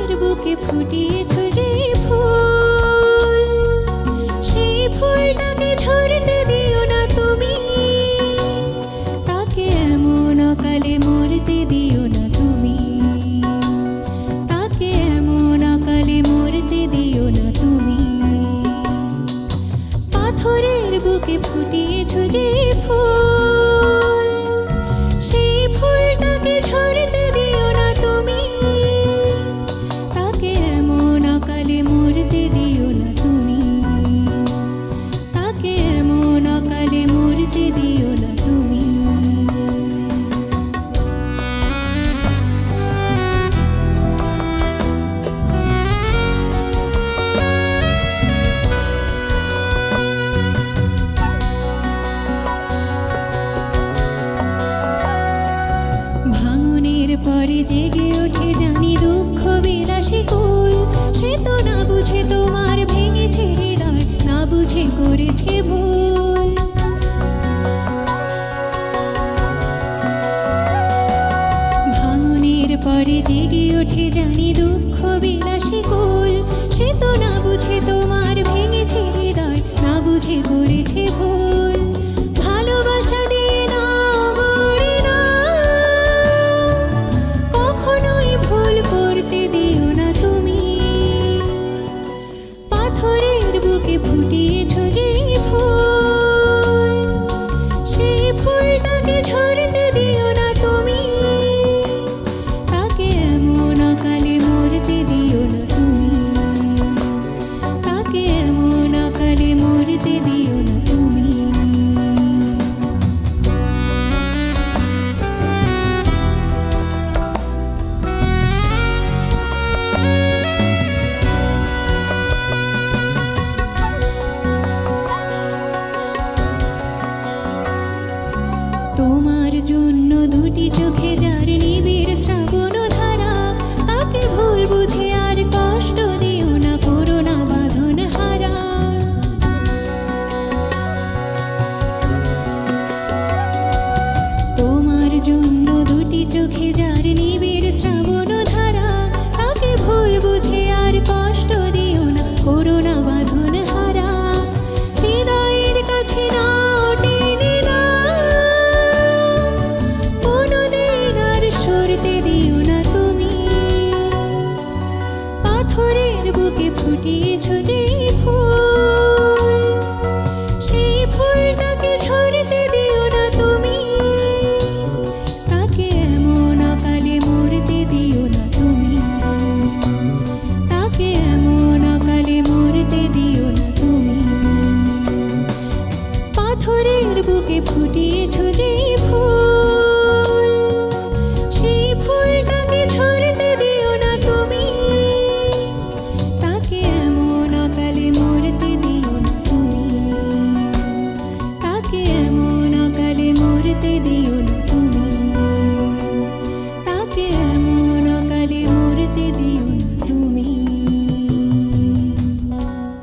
পাথরের বুকে ফুটিয়েছ যে ফুল, সেই ফুলটাকে ঝরতে দিও না তুমি, তাকে এমন অকালে মরতে দিও না তুমি, তাকে এমন অকালে মরতে দিও না তুমি। পাথরের বুকে ফুটিয়েছ যে ফুল, সেই ফুলটাকে ঝরতে দিও না তুমি, তাকে এমন অকালে মরতে দিও না তুমি, তাকে এমন অকালে মরতে দিও না তুমি। ভাঙনের পরে জেগে ওঠে জানি দুঃখ বিলাসী কুল, সে তো না বুঝে তোমার ভেঙেছে হৃদয়, না বুঝে করেছে ভুল। ভাঙনের পরে জেগে ওঠে জানি দুঃখ বিলাসী কুল, সে তো না বুঝে তোমার ভেঙেছে হৃদয়, না বুঝে করেছে ভুল।